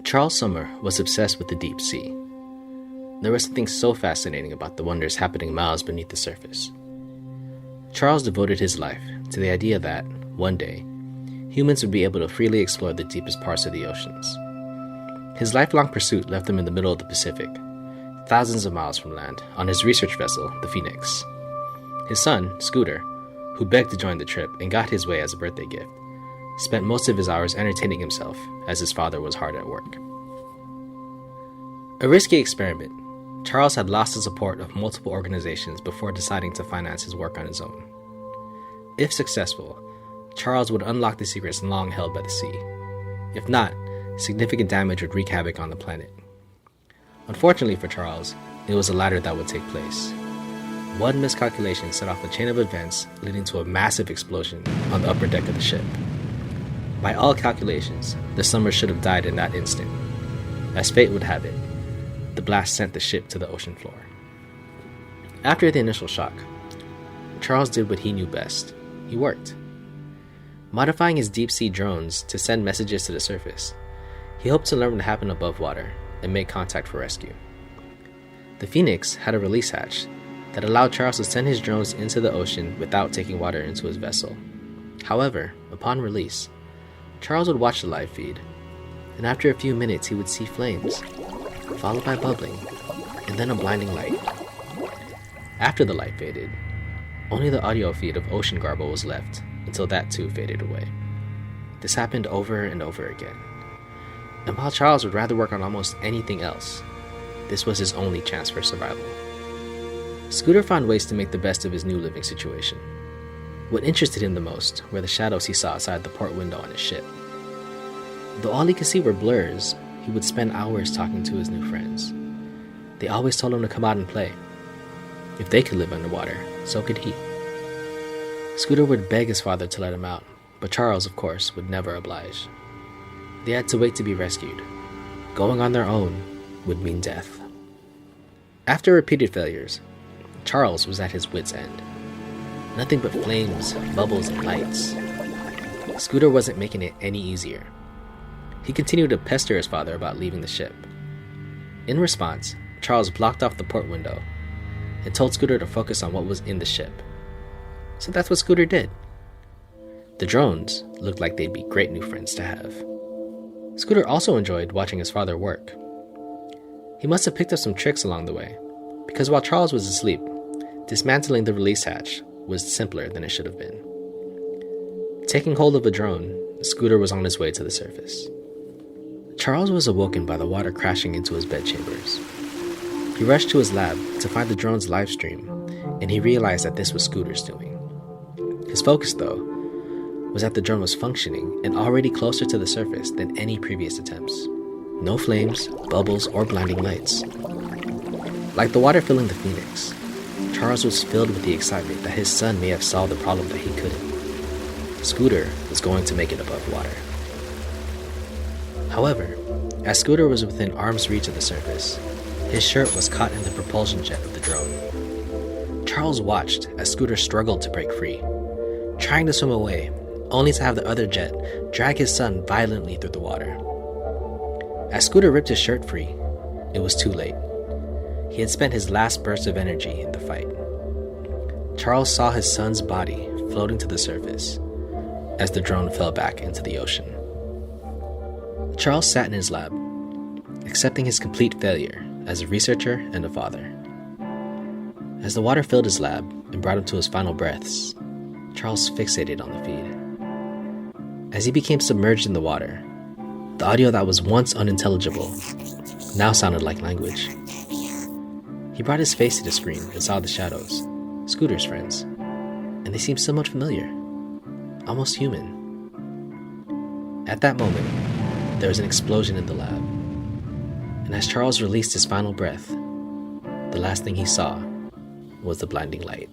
Charles Sommer was obsessed with the deep sea. There was something so fascinating about the wonders happening miles beneath the surface. Charles devoted his life to the idea that, one day, humans would be able to freely explore the deepest parts of the oceans. His lifelong pursuit left him in the middle of the Pacific, thousands of miles from land, on his research vessel, the Phoenix. His son, Scooter, who begged to join the trip and got his way as a birthday gift, spent most of his hours entertaining himself as his father was hard at work. A risky experiment, Charles had lost the support of multiple organizations before deciding to finance his work on his own. If successful, Charles would unlock the secrets long held by the sea. If not, significant damage would wreak havoc on the planet. Unfortunately for Charles, it was the latter that would take place. One miscalculation set off a chain of events leading to a massive explosion on the upper deck of the ship. By all calculations, the Sommers should have died in that instant. As fate would have it, the blast sent the ship to the ocean floor. After the initial shock, Charles did what he knew best. He worked. Modifying his deep-sea drones to send messages to the surface, he hoped to learn what happened above water and make contact for rescue. The Phoenix had a release hatch that allowed Charles to send his drones into the ocean without taking water into his vessel. However, upon release, Charles would watch the live feed, and after a few minutes he would see flames, followed by bubbling, and then a blinding light. After the light faded, only the audio feed of ocean garble was left until that too faded away. This happened over and over again. And while Charles would rather work on almost anything else, this was his only chance for survival. Scooter found ways to make the best of his new living situation. What interested him the most were the shadows he saw outside the port window on his ship. Though all he could see were blurs, he would spend hours talking to his new friends. They always told him to come out and play. If they could live underwater, so could he. Scooter would beg his father to let him out, but Charles, of course, would never oblige. They had to wait to be rescued. Going on their own would mean death. After repeated failures, Charles was at his wit's end. Nothing but flames, bubbles, and lights. Scooter wasn't making it any easier. He continued to pester his father about leaving the ship. In response, Charles blocked off the port window and told Scooter to focus on what was in the ship. So that's what Scooter did. The drones looked like they'd be great new friends to have. Scooter also enjoyed watching his father work. He must have picked up some tricks along the way, because while Charles was asleep, dismantling the release hatch was simpler than it should have been. Taking hold of a drone, Scooter was on his way to the surface. Charles was awoken by the water crashing into his bedchambers. He rushed to his lab to find the drone's live stream, and he realized that this was Scooter's doing. His focus, though, was that the drone was functioning and already closer to the surface than any previous attempts. No flames, bubbles, or blinding lights. Like the water filling the Phoenix, Charles was filled with the excitement that his son may have solved the problem that he couldn't. Scooter was going to make it above water. However, as Scooter was within arm's reach of the surface, his shirt was caught in the propulsion jet of the drone. Charles watched as Scooter struggled to break free, trying to swim away, only to have the other jet drag his son violently through the water. As Scooter ripped his shirt free, it was too late. He had spent his last burst of energy in the fight. Charles saw his son's body floating to the surface as the drone fell back into the ocean. Charles sat in his lab, accepting his complete failure as a researcher and a father. As the water filled his lab and brought him to his final breaths, Charles fixated on the feed. As he became submerged in the water, the audio that was once unintelligible now sounded like language. He brought his face to the screen and saw the shadows, Scooter's friends, and they seemed somewhat familiar, almost human. At that moment, there was an explosion in the lab, and as Charles released his final breath, the last thing he saw was the blinding light.